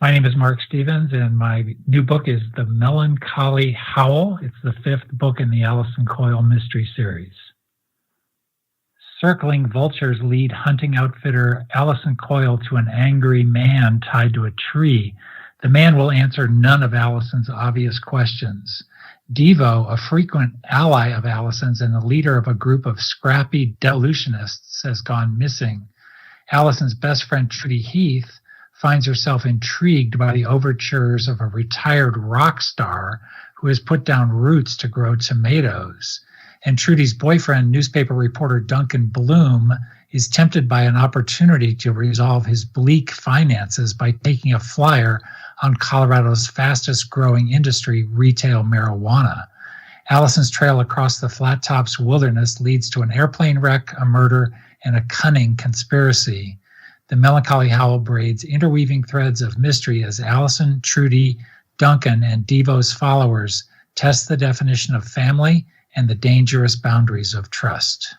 My name is Mark Stevens, and my new book is The Melancholy Howl. It's the 5th book in the Allison Coil mystery series. Circling vultures lead hunting outfitter Allison Coil to an angry man tied to a tree. The man will answer none of Allison's obvious questions. Devo, a frequent ally of Allison's and the leader of a group of scrappy devolutionists, has gone missing. Allison's best friend Trudy Heath finds herself intrigued by the overtures of a retired rock star who has put down roots to grow tomatoes. And Trudy's boyfriend, newspaper reporter Duncan Bloom, is tempted by an opportunity to resolve his bleak finances by taking a flyer on Colorado's fastest growing industry, retail marijuana. Allison's trail across the Flat Tops wilderness leads to an airplane wreck, a murder, and a cunning conspiracy. The Melancholy Howl braids interweaving threads of mystery as Allison, Trudy, Duncan, and Devo's followers test the definition of family and the dangerous boundaries of trust.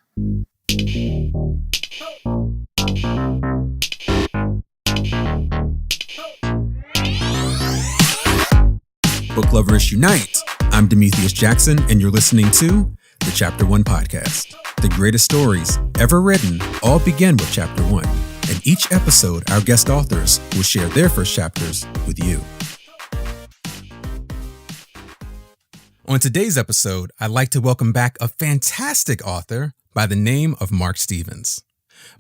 Book lovers unite! I'm Demethius Jackson, and you're listening to the Chapter 1 podcast. The greatest stories ever written all begin with Chapter 1. In each episode, our guest authors will share their first chapters with you. On today's episode, I'd like to welcome back a fantastic author by the name of Mark Stevens.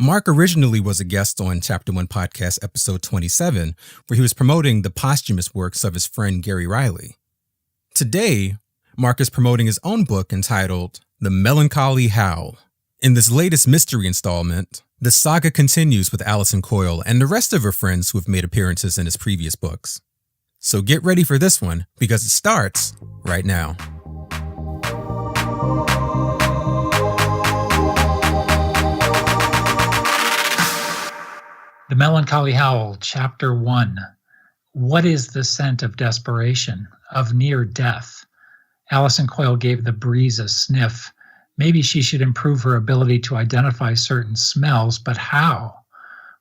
Mark originally was a guest on Chapter 1 podcast episode 27, where he was promoting the posthumous works of his friend Gary Riley. Today, Mark is promoting his own book entitled The Melancholy Howl. In this latest mystery installment, the saga continues with Allison Coil and the rest of her friends who have made appearances in his previous books. So get ready for this one, because it starts right now. The Melancholy Howl, Chapter 1. What is the scent of desperation, of near death? Allison Coil gave the breeze a sniff. Maybe she should improve her ability to identify certain smells, but how?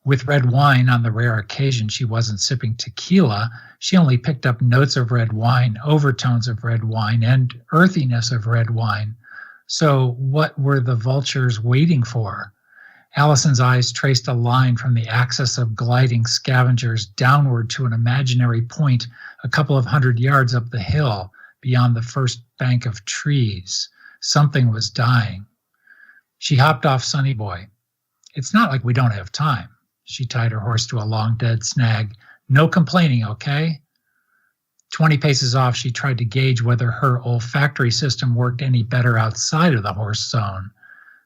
With red wine, on the rare occasion she wasn't sipping tequila, she only picked up notes of red wine, overtones of red wine, and earthiness of red wine. So what were the vultures waiting for? Allison's eyes traced a line from the axis of gliding scavengers downward to an imaginary point a couple of 100 yards up the hill, beyond the first bank of trees. Something was dying. She hopped off Sonny Boy. It's not like we don't have time. She tied her horse to a long dead snag. No complaining, okay? 20 paces off, she tried to gauge whether her olfactory system worked any better outside of the horse zone.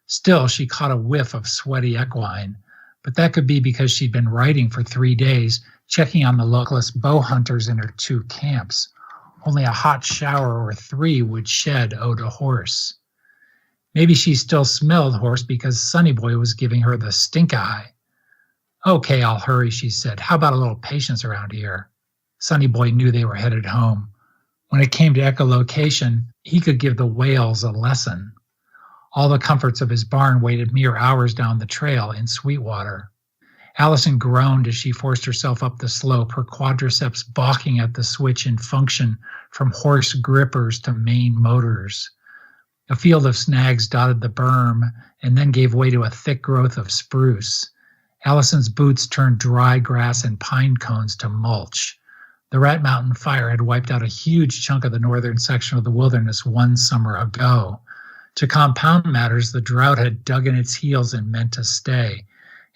Still, she caught a whiff of sweaty equine, but that could be because she'd been riding for 3 days, checking on the localist bow hunters in her 2 camps. Only a hot shower or 3 would shed eau de horse. Maybe she still smelled horse because Sonny Boy was giving her the stink eye. Okay, I'll hurry, she said. How about a little patience around here? Sonny Boy knew they were headed home. When it came to echolocation, he could give the whales a lesson. All the comforts of his barn waited mere hours down the trail in Sweetwater. Allison groaned as she forced herself up the slope, her quadriceps balking at the switch in function from horse grippers to main motors. A field of snags dotted the berm and then gave way to a thick growth of spruce. Allison's boots turned dry grass and pine cones to mulch. The Rat Mountain fire had wiped out a huge chunk of the northern section of the wilderness 1 summer ago. To compound matters, the drought had dug in its heels and meant to stay.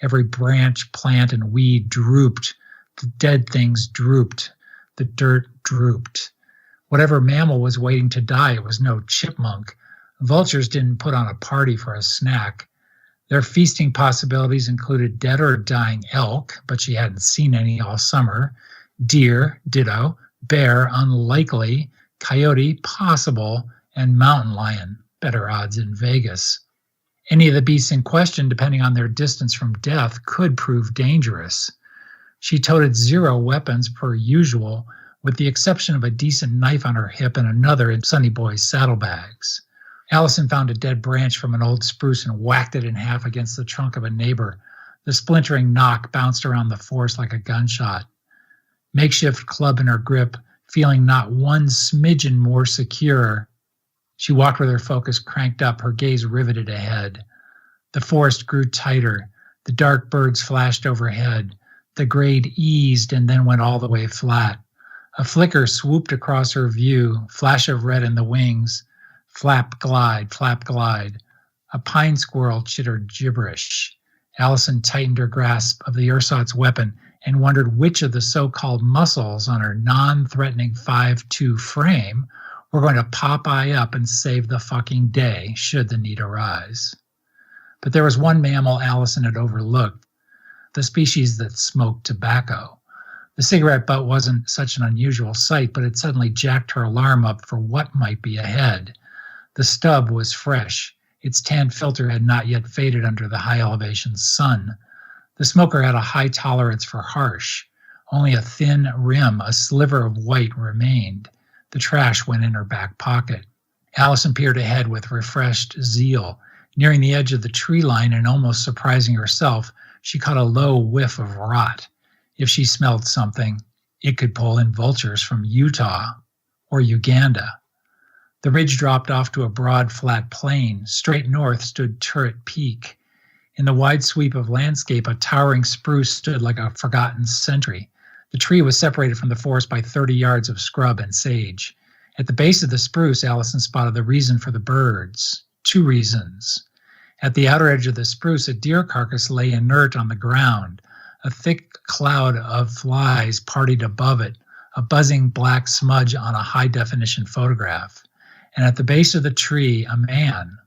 Every branch, plant, and weed drooped. The dead things drooped. The dirt drooped. Whatever mammal was waiting to die, it was no chipmunk. Vultures didn't put on a party for a snack. Their feasting possibilities included dead or dying elk, but she hadn't seen any all summer. Deer, ditto. Bear, unlikely. Coyote, possible. And mountain lion, better odds in Vegas. Any of the beasts in question, depending on their distance from death, could prove dangerous. She toted 0 weapons per usual, with the exception of a decent knife on her hip and another in Sonny Boy's saddlebags. Allison found a dead branch from an old spruce and whacked it in half against the trunk of a neighbor. The splintering knock bounced around the forest like a gunshot. makeshift club in her grip, feeling not one smidgen more secure. She walked with her focus cranked up, her gaze riveted ahead. The forest grew tighter. The dark birds flashed overhead. The grade eased and then went all the way flat. A flicker swooped across her view, flash of red in the wings. Flap, glide, flap, glide. A pine squirrel chittered gibberish. Allison tightened her grasp of the ersatz weapon and wondered which of the so-called muscles on her non-threatening 5'2" frame were going to pop eye up and save the fucking day should the need arise. But there was one mammal Allison had overlooked, the species that smoked tobacco. The cigarette butt wasn't such an unusual sight, but it suddenly jacked her alarm up for what might be ahead. The stub was fresh. Its tan filter had not yet faded under the high-elevation sun. The smoker had a high tolerance for harsh. Only a thin rim, a sliver of white, remained. The trash went in her back pocket. Allison peered ahead with refreshed zeal. Nearing the edge of the tree line and almost surprising herself, she caught a low whiff of rot. If she smelled something, it could pull in vultures from Utah or Uganda. The ridge dropped off to a broad, flat plain. Straight north stood Turret Peak. In the wide sweep of landscape, a towering spruce stood like a forgotten sentry. The tree was separated from the forest by 30 yards of scrub and sage. At the base of the spruce, Allison spotted the reason for the birds. 2 reasons. At the outer edge of the spruce, a deer carcass lay inert on the ground. A thick cloud of flies partied above it, a buzzing black smudge on a high-definition photograph. And at the base of the tree, a man.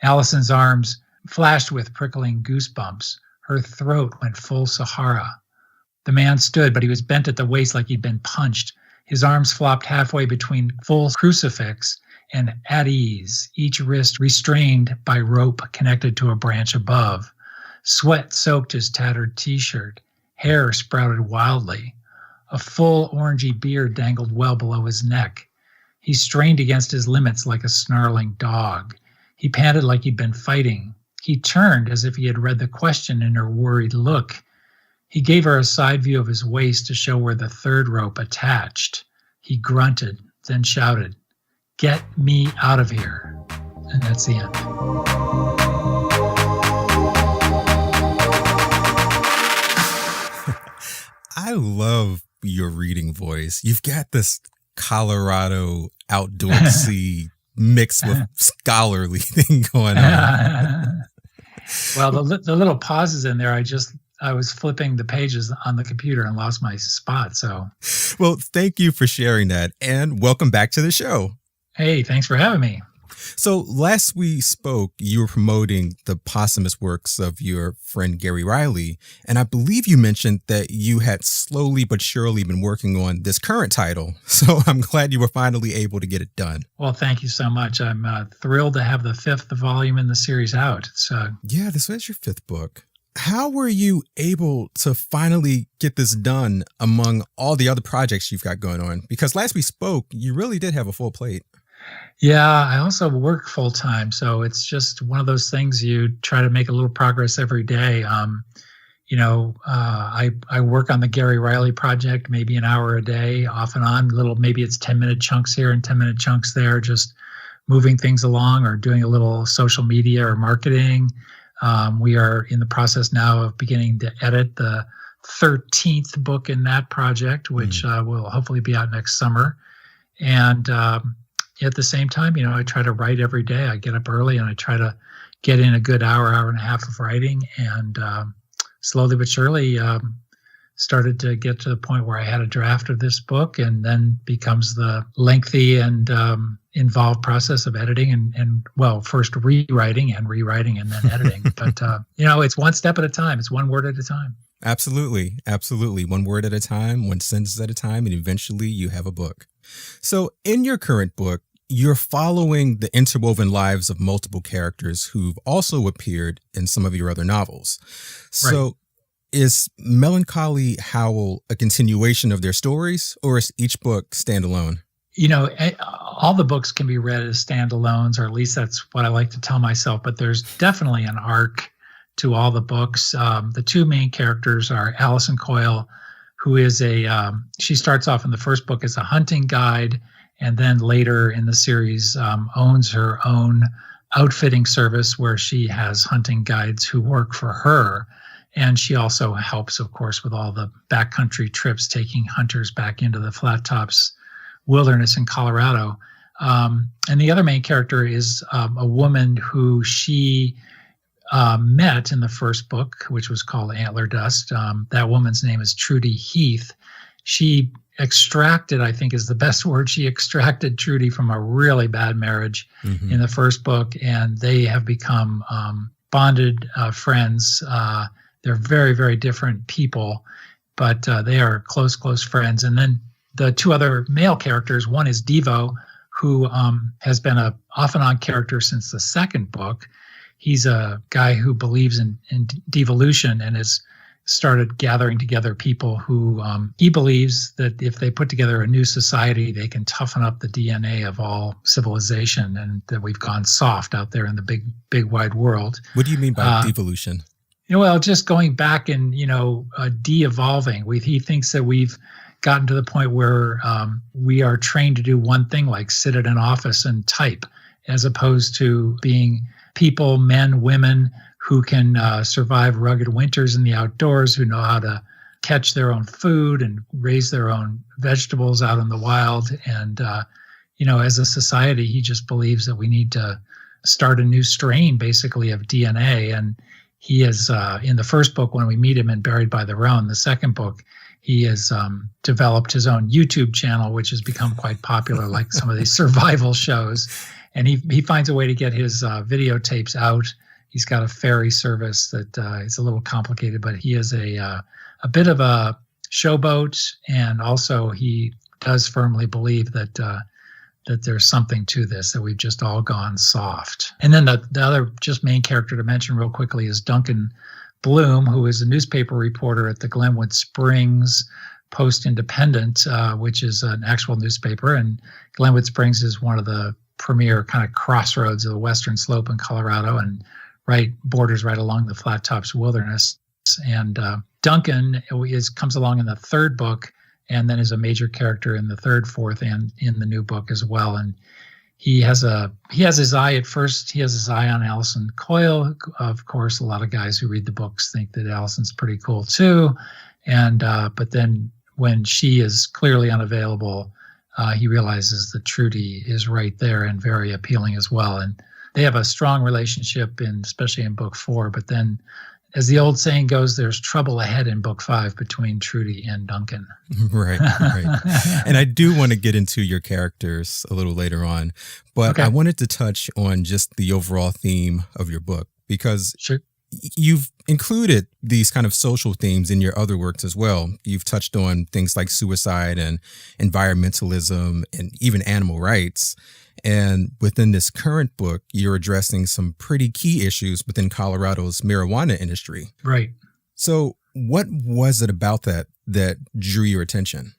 Allison's arms flashed with prickling goosebumps. Her throat went full Sahara. The man stood, but he was bent at the waist like he'd been punched. His arms flopped halfway between full crucifix and at ease, each wrist restrained by rope connected to a branch above. Sweat soaked his tattered t-shirt. Hair sprouted wildly. A full orangey beard dangled well below his neck. He strained against his limits like a snarling dog. He panted like he'd been fighting. He turned as if he had read the question in her worried look. He gave her a side view of his waist to show where the third rope attached. He grunted, then shouted, "Get me out of here." And that's the end. I love your reading voice. You've got this Colorado outdoorsy mixed with scholarly thing going on. Well, the little pauses in there, I was flipping the pages on the computer and lost my spot. So, well, thank you for sharing that, and welcome back to the show. Hey, thanks for having me. So last we spoke, you were promoting the posthumous works of your friend Gary Riley, and I believe you mentioned that you had slowly but surely been working on this current title. So I'm glad you were finally able to get it done. Well, thank you so much. I'm thrilled to have the 5th volume in the series out. Yeah, this was your 5th book. How were you able to finally get this done among all the other projects you've got going on? Because last we spoke, you really did have a full plate. Yeah, I also work full time, so it's just one of those things you try to make a little progress every day. I work on the Gary Riley project, maybe an hour a day, off and on. Maybe it's 10-minute chunks here and 10-minute chunks there, just moving things along or doing a little social media or marketing. We are in the process now of beginning to edit the 13th book in that project, which will hopefully be out next summer. And at the same time, I try to write every day. I get up early and I try to get in a good hour and a half of writing. And slowly but surely started to get to the point where I had a draft of this book, and then becomes the lengthy and involved process of editing and first rewriting and then editing. But, it's one step at a time. It's one word at a time. Absolutely. Absolutely. One word at a time, one sentence at a time, and eventually you have a book. So in your current book, you're following the interwoven lives of multiple characters who've also appeared in some of your other novels. So right. Is Melancholy Howl a continuation of their stories, or is each book standalone? All the books can be read as standalones, or at least that's what I like to tell myself, but there's definitely an arc to all the books. The 2 main characters are Allison Coil, who is she starts off in the first book as a hunting guide, and then later in the series owns her own outfitting service where she has hunting guides who work for her. And she also helps, of course, with all the backcountry trips, taking hunters back into the flat tops wilderness in Colorado. And the other main character is a woman who she met in the first book, which was called Antler Dust. That woman's name is Trudy Heath. She extracted, I think is the best word, she extracted Trudy from a really bad marriage in the first book, and they have become bonded friends. They're very, very different people, but they are close friends. And then the two other male characters, one is Devo, who has been a off and on character since the second book. He's a guy who believes in devolution and has started gathering together people who he believes that if they put together a new society, they can toughen up the DNA of all civilization, and that we've gone soft out there in the big wide world. What do you mean by devolution? Well, just going back and, de-evolving. He thinks that we've gotten to the point where we are trained to do one thing, like sit at an office and type, as opposed to being people, men, women, who can survive rugged winters in the outdoors, who know how to catch their own food and raise their own vegetables out in the wild. And, as a society, he just believes that we need to start a new strain, basically, of DNA. And he is, in the first book, when we meet him in Buried by the Roan, the second book, he has developed his own YouTube channel, which has become quite popular, like some of these survival shows. And he finds a way to get his videotapes out. He's got a ferry service that is a little complicated, but he is a bit of a showboat, and also he does firmly believe that there's something to this, that we've just all gone soft. And then the other just main character to mention real quickly is Duncan Bloom, who is a newspaper reporter at the Glenwood Springs Post-Independent, which is an actual newspaper. And Glenwood Springs is one of the premier kind of crossroads of the western slope in Colorado, and borders right along the Flat Tops Wilderness. And Duncan comes along in the third book, and then is a major character in the third, fourth, and in the new book as well. And he has his eye at first. He has his eye on Allison Coil. Of course, a lot of guys who read the books think that Allison's pretty cool too. And but then when she is clearly unavailable, he realizes that Trudy is right there and very appealing as well. And they have a strong relationship, especially in book 4. But then, as the old saying goes, there's trouble ahead in book 5 between Trudy and Duncan. Right. And I do want to get into your characters a little later on, but okay. I wanted to touch on just the overall theme of your book, because sure. You've included these kind of social themes in your other works as well. You've touched on things like suicide and environmentalism and even animal rights. And within this current book, you're addressing some pretty key issues within Colorado's marijuana industry. Right. So what was it about that drew your attention?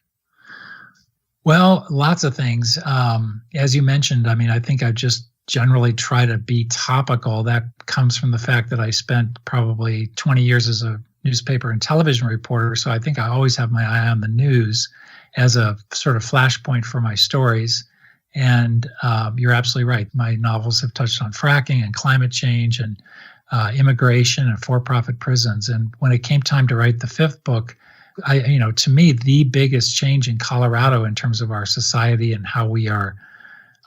Well, lots of things. As you mentioned, I think I just generally try to be topical. That comes from the fact that I spent probably 20 years as a newspaper and television reporter. So I think I always have my eye on the news as a sort of flashpoint for my stories. And you're absolutely right. My novels have touched on fracking and climate change and immigration and for-profit prisons. And when it came time to write the 5th book, to me, the biggest change in Colorado in terms of our society and how we are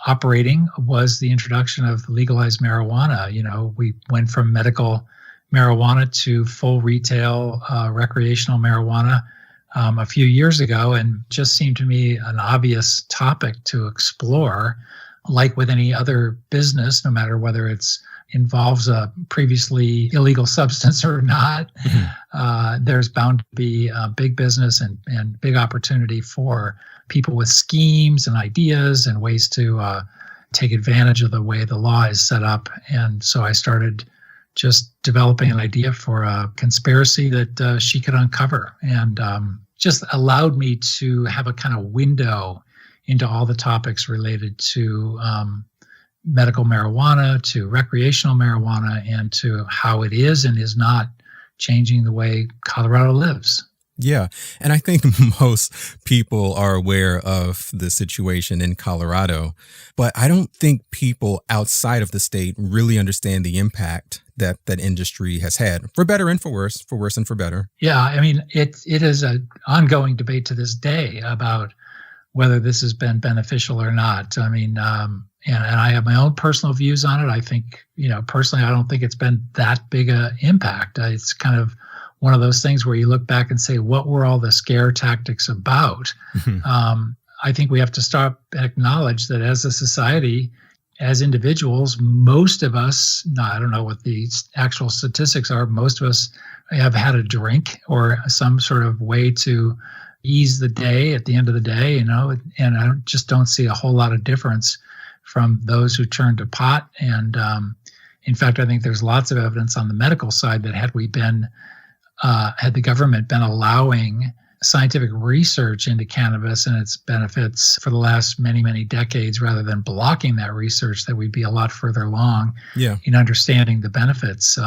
operating was the introduction of legalized marijuana. We went from medical marijuana to full retail recreational marijuana a few years ago, and just seemed to me an obvious topic to explore. Like with any other business, no matter whether it's involves a previously illegal substance or not, there's bound to be a big business and big opportunity for people with schemes and ideas and ways to take advantage of the way the law is set up. And so I started just developing an idea for a conspiracy that she could uncover, and just allowed me to have a kind of window into all the topics related to medical marijuana, to recreational marijuana, and to how it is and is not changing the way Colorado lives. Yeah. And I think most people are aware of the situation in Colorado, but I don't think people outside of the state really understand the impact that that industry has had, for better and for worse and for better. Yeah, I mean, it is an ongoing debate to this day about whether this has been beneficial or not. I mean, and I have my own personal views on it. I think, personally, I don't think it's been that big a impact. It's kind of one of those things where you look back and say, what were all the scare tactics about? I think we have to stop and acknowledge that as a society, as individuals, most of us, I don't know what the actual statistics are, most of us have had a drink or some sort of way to ease the day at the end of the day, and I just don't see a whole lot of difference from those who turn to pot. And in fact, I think there's lots of evidence on the medical side that had the government been allowing scientific research into cannabis and its benefits for the last many, many decades, rather than blocking that research, that we'd be a lot further along in understanding the benefits.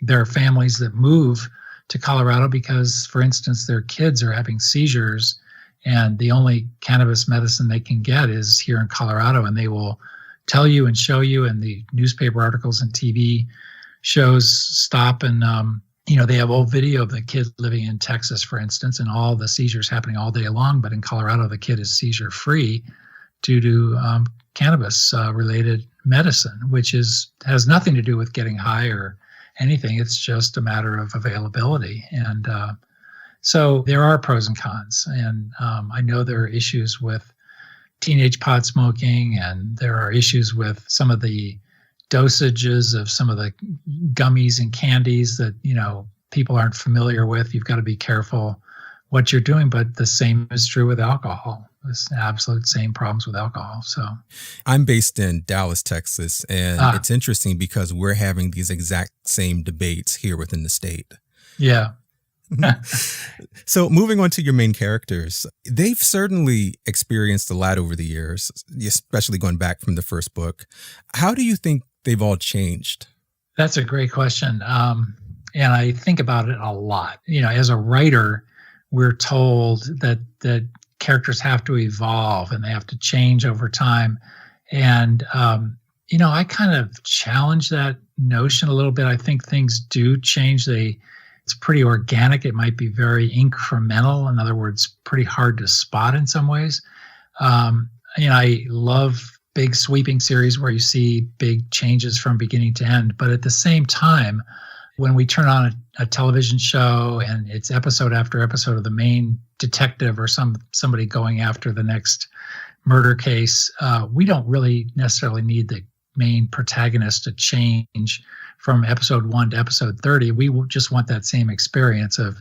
There are families that move to Colorado because, for instance, their kids are having seizures, and the only cannabis medicine they can get is here in Colorado, and they will tell you and show you, and the newspaper articles and TV shows stop and they have old video of the kid living in Texas, for instance, and all the seizures happening all day long. But in Colorado, the kid is seizure free due to cannabis related medicine, which has nothing to do with getting high or anything. It's just a matter of availability. And so there are pros and cons. And I know there are issues with teenage pot smoking, and there are issues with some of the dosages of some of the gummies and candies that, people aren't familiar with. You've got to be careful what you're doing, but the same is true with alcohol. It's the absolute same problems with alcohol. So I'm based in Dallas, Texas, and it's interesting because we're having these exact same debates here within the state. Yeah. So moving on to your main characters, they've certainly experienced a lot over the years, especially going back from the first book. How do you think they've all changed? That's a great question. And I think about it a lot. As a writer, we're told that characters have to evolve and they have to change over time. And, I kind of challenge that notion a little bit. I think things do change. It's pretty organic. It might be very incremental. In other words, pretty hard to spot in some ways. I love big sweeping series where you see big changes from beginning to end. But at the same time, when we turn on a television show and it's episode after episode of the main detective or somebody going after the next murder case, we don't really necessarily need the main protagonist to change from episode 1 to episode 30. We just want that same experience of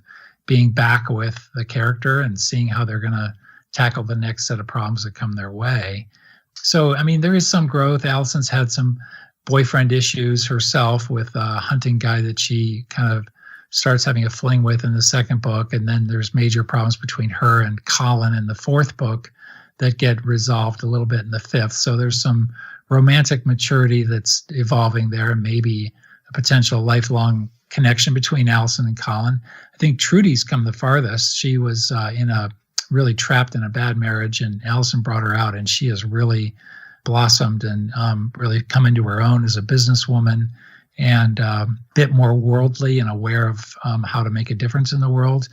being back with the character and seeing how they're going to tackle the next set of problems that come their way. So, there is some growth. Allison's had some boyfriend issues herself with a hunting guy that she kind of starts having a fling with in the second book. And then there's major problems between her and Colin in the fourth book that get resolved a little bit in the fifth. So there's some romantic maturity that's evolving there, and maybe a potential lifelong connection between Allison and Colin. I think Trudy's come the farthest. She was really trapped in a bad marriage, and Allison brought her out, and she has really blossomed and really come into her own as a businesswoman, and a bit more worldly and aware of how to make a difference in the world.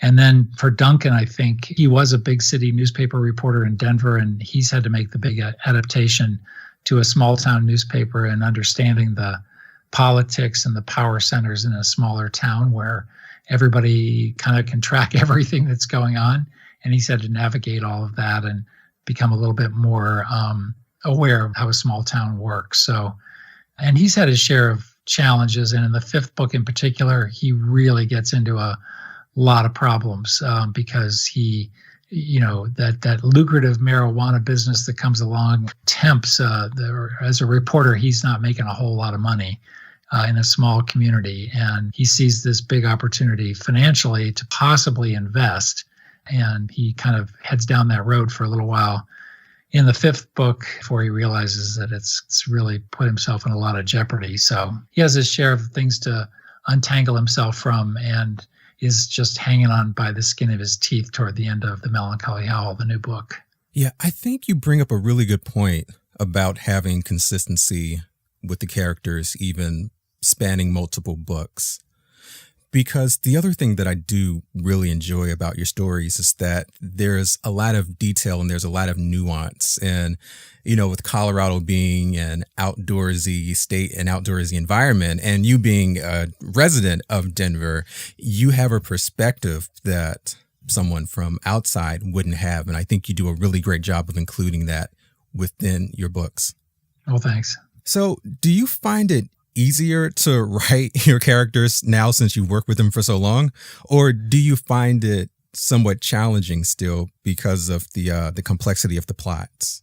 And then for Duncan, I think he was a big city newspaper reporter in Denver, and he's had to make the big adaptation to a small town newspaper and understanding the politics and the power centers in a smaller town where everybody kind of can track everything that's going on. And he's had to navigate all of that and become a little bit more aware of how a small town works. So, and he's had his share of challenges. And in the fifth book in particular, he really gets into a lot of problems because he, that lucrative marijuana business that comes along tempts, as a reporter, he's not making a whole lot of money in a small community. And he sees this big opportunity financially to possibly invest. And he kind of heads down that road for a little while in the fifth book before he realizes that it's really put himself in a lot of jeopardy. So he has his share of things to untangle himself from. And is just hanging on by the skin of his teeth toward the end of the Melancholy Howl, the new book. Yeah, I think you bring up a really good point about having consistency with the characters, even spanning multiple books. Because the other thing that I do really enjoy about your stories is that there's a lot of detail and there's a lot of nuance. And, with Colorado being an outdoorsy state, an outdoorsy environment, and you being a resident of Denver, you have a perspective that someone from outside wouldn't have. And I think you do a really great job of including that within your books. Well, thanks. So do you find it easier to write your characters now since you've worked with them for so long? Or do you find it somewhat challenging still because of the complexity of the plots?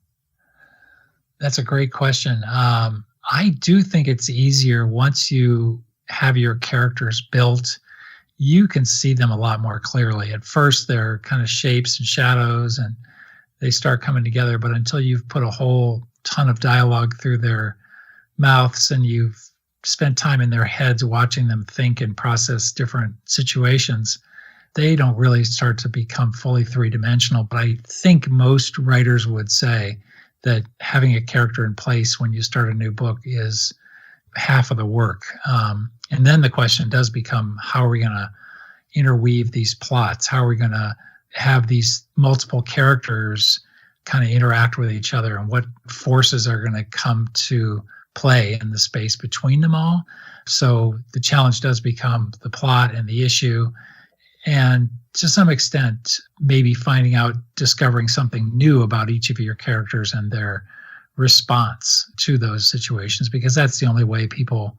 That's a great question. I do think it's easier once you have your characters built. You can see them a lot more clearly. At first, they're kind of shapes and shadows, and they start coming together. But until you've put a whole ton of dialogue through their mouths and you've spent time in their heads watching them think and process different situations, they don't really start to become fully three-dimensional. But I think most writers would say that having a character in place when you start a new book is half of the work. And then the question does become, how are we going to interweave these plots? How are we going to have these multiple characters kind of interact with each other, and what forces are going to come to play in the space between them all? So the challenge does become the plot and the issue, and to some extent, maybe discovering something new about each of your characters and their response to those situations, because that's the only way people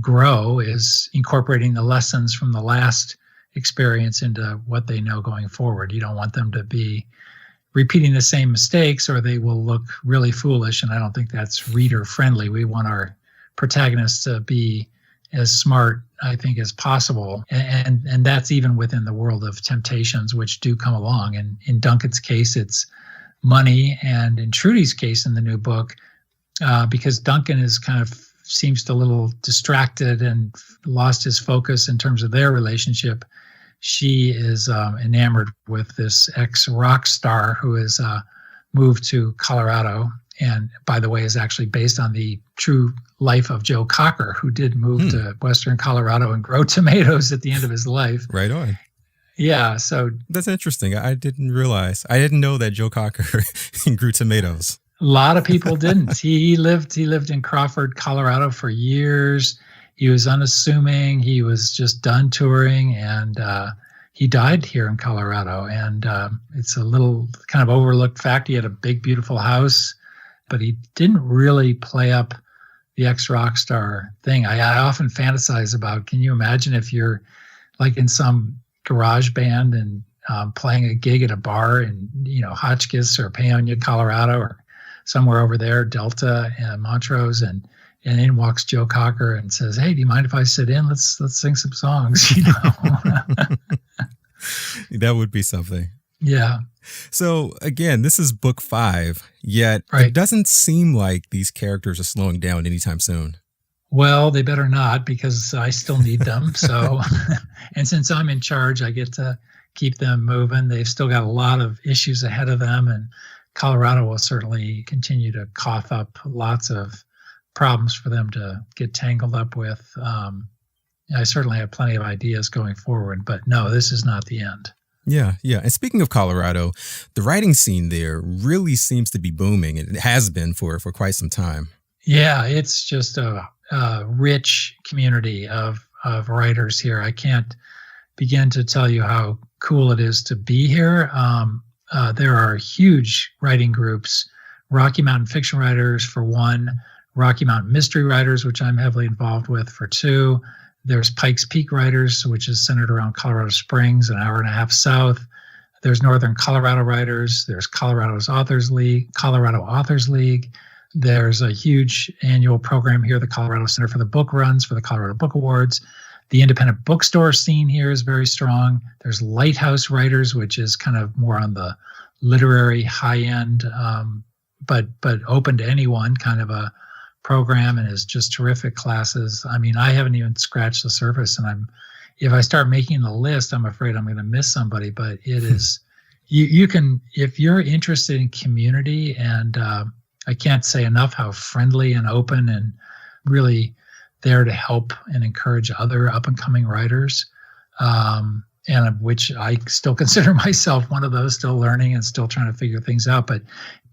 grow, is incorporating the lessons from the last experience into what they know going forward. You don't want them to be repeating the same mistakes, or they will look really foolish, and I don't think that's reader friendly. We want our protagonists to be as smart, I think, as possible, and that's even within the world of temptations which do come along. And in Duncan's case, it's money, and in Trudy's case in the new book, because Duncan is kind of seems a little distracted and lost his focus in terms of their relationship, she is enamored with this ex-rock star who has moved to Colorado, and by the way is actually based on the true life of Joe Cocker, who did move to western Colorado and grow tomatoes at the end of his life. Right on. Yeah, so that's interesting. I didn't know that Joe Cocker grew tomatoes. A lot of people didn't. He lived in Crawford, Colorado for years. He was unassuming. He was just done touring, and he died here in Colorado. And it's a little kind of overlooked fact. He had a big, beautiful house, but he didn't really play up the ex-rock star thing. I often fantasize about, can you imagine if you're like in some garage band and playing a gig at a bar in, Hotchkiss or Paonia, Colorado, or somewhere over there, Delta and Montrose, and in walks Joe Cocker and says, "Hey, do you mind if I sit in? Let's sing some songs." That would be something. Yeah. So again, this is book 5, yet It doesn't seem like these characters are slowing down anytime soon. Well, they better not, because I still need them. So, and since I'm in charge, I get to keep them moving. They've still got a lot of issues ahead of them, and Colorado will certainly continue to cough up lots of problems for them to get tangled up with. I certainly have plenty of ideas going forward, but no, this is not the end. Yeah. And speaking of Colorado, the writing scene there really seems to be booming, and it has been for quite some time. Yeah, it's just a rich community of writers here. I can't begin to tell you how cool it is to be here. There are huge writing groups, Rocky Mountain fiction writers for one, Rocky Mountain mystery writers, which I'm heavily involved with, for two. There's Pikes Peak writers, which is centered around Colorado Springs, an hour and a half south. There's Northern Colorado writers. There's Colorado Authors League. There's a huge annual program here, the Colorado Center for the Book runs for the Colorado Book Awards. The independent bookstore scene here is very strong. There's Lighthouse Writers, which is kind of more on the literary high end, but open to anyone kind of a program, and is just terrific classes. I mean, I haven't even scratched the surface, and I'm if I start making the list, I'm afraid I'm going to miss somebody. But it is, you can, if you're interested in community, and I can't say enough how friendly and open and really there to help and encourage other up and coming writers. And of which I still consider myself one of those, still learning and still trying to figure things out. But,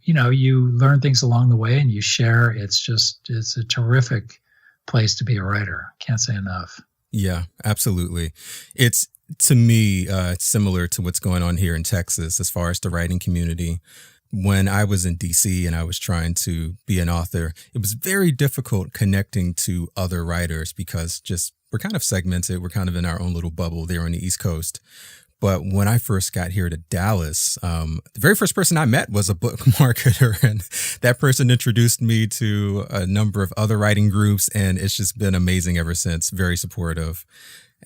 you learn things along the way and you share. It's a terrific place to be a writer. Can't say enough. Yeah, absolutely. It's, to me, similar to what's going on here in Texas as far as the writing community. When I was in DC and I was trying to be an author, it was very difficult connecting to other writers because we're kind of segmented. We're kind of in our own little bubble there on the East Coast. But when I first got here to Dallas, the very first person I met was a book marketer, and that person introduced me to a number of other writing groups, and it's just been amazing ever since. Very supportive,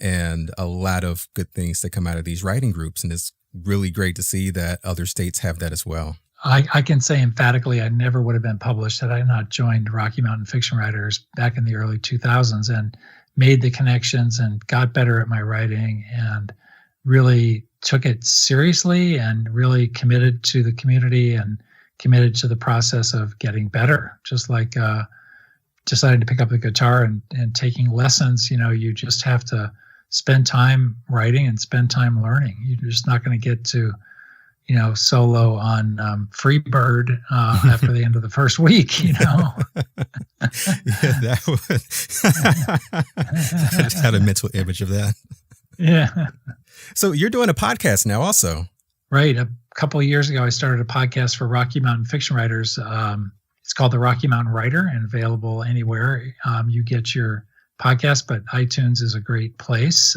and a lot of good things that come out of these writing groups, and it's really great to see that other states have that as well. I can say emphatically I never would have been published had I not joined Rocky Mountain Fiction Writers back in the early 2000s and made the connections and got better at my writing and really took it seriously and really committed to the community and committed to the process of getting better. Just like deciding to pick up the guitar and taking lessons, you just have to spend time writing and spend time learning. You're just not going to get to solo on Freebird after the end of the first week, Yeah, that would. I just had a mental image of that. Yeah. So you're doing a podcast now also. Right. A couple of years ago, I started a podcast for Rocky Mountain Fiction Writers. It's called The Rocky Mountain Writer and available anywhere you get your podcast, but iTunes is a great place.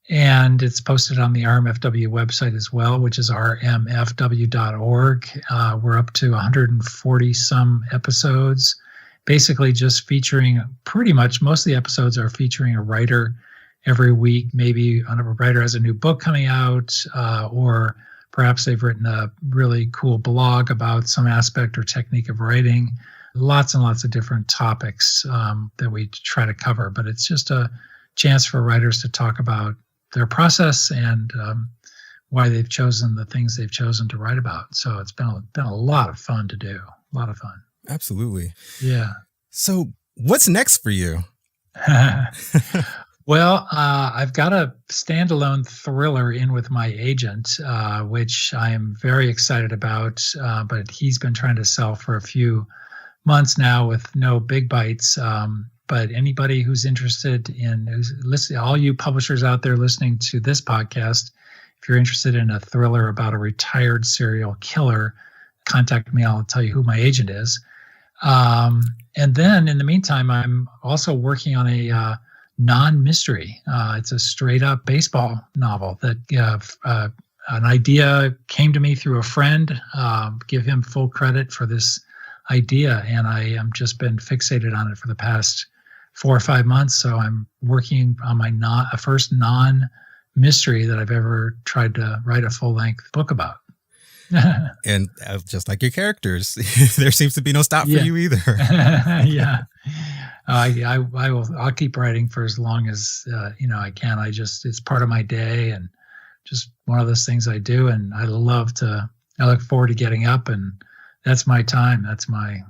And it's posted on the RMFW website as well, which is rmfw.org. We're up to 140 some episodes, basically just featuring pretty much most of the episodes are featuring a writer every week. Maybe a writer has a new book coming out, or perhaps they've written a really cool blog about some aspect or technique of writing. Lots and lots of different topics that we try to cover, but it's just a chance for writers to talk about their process and why they've chosen the things they've chosen to write about. So it's been a lot of fun to do. A lot of fun. Absolutely. Yeah. So what's next for you? Well, I've got a standalone thriller in with my agent, which I am very excited about, but he's been trying to sell for a few months now with no big bites. But anybody who's interested all you publishers out there listening to this podcast, if you're interested in a thriller about a retired serial killer, contact me. I'll tell you who my agent is. And then in the meantime, I'm also working on a non-mystery. It's a straight up baseball novel that an idea came to me through a friend. Give him full credit for this idea. And I have just been fixated on it for the past 4 or 5 months. So I'm working on my first non-mystery that I've ever tried to write a full-length book about. And just like your characters, there seems to be no stop for you either. Yeah. I'll keep writing for as long as, I can. It's part of my day and just one of those things I do. And I look forward to getting up, and that's my time. That's my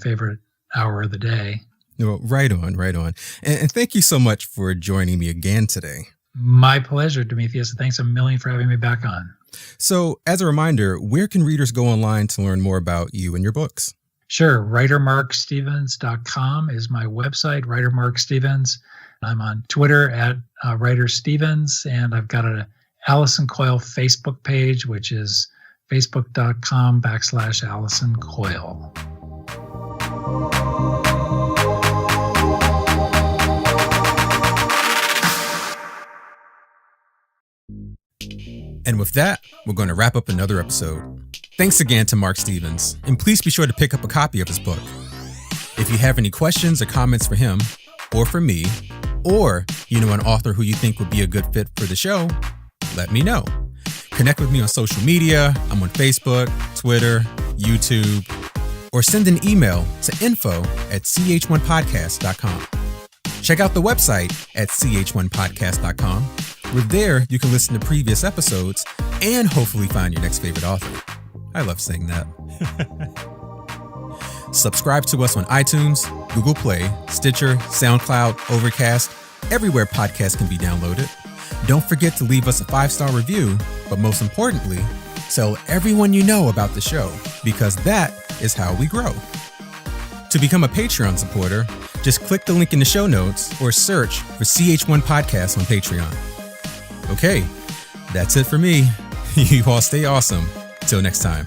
favorite hour of the day. No, right on. And thank you so much for joining me again today. My pleasure, Demethius. Thanks a million for having me back on. So as a reminder, where can readers go online to learn more about you and your books? Sure. WriterMarkStevens.com is my website, Writer Mark Stevens. I'm on Twitter at Writer Stevens, and I've got an Allison Coil Facebook page, which is facebook.com/Allison Coil. And with that, we're going to wrap up another episode. Thanks again to Mark Stevens, and please be sure to pick up a copy of his book. If you have any questions or comments for him, or for me, or an author who you think would be a good fit for the show, let me know. Connect with me on social media. I'm on Facebook, Twitter, YouTube, or send an email to info@ch1podcast.com. Check out the website at ch1podcast.com, where there you can listen to previous episodes and hopefully find your next favorite author. I love saying that. Subscribe to us on iTunes, Google Play, Stitcher, SoundCloud, Overcast, everywhere podcasts can be downloaded. Don't forget to leave us a 5-star review, but most importantly, tell everyone you know about the show, because that is how we grow. To become a Patreon supporter, just click the link in the show notes or search for CH1 Podcast on Patreon. Okay, that's it for me. You all stay awesome. Till next time.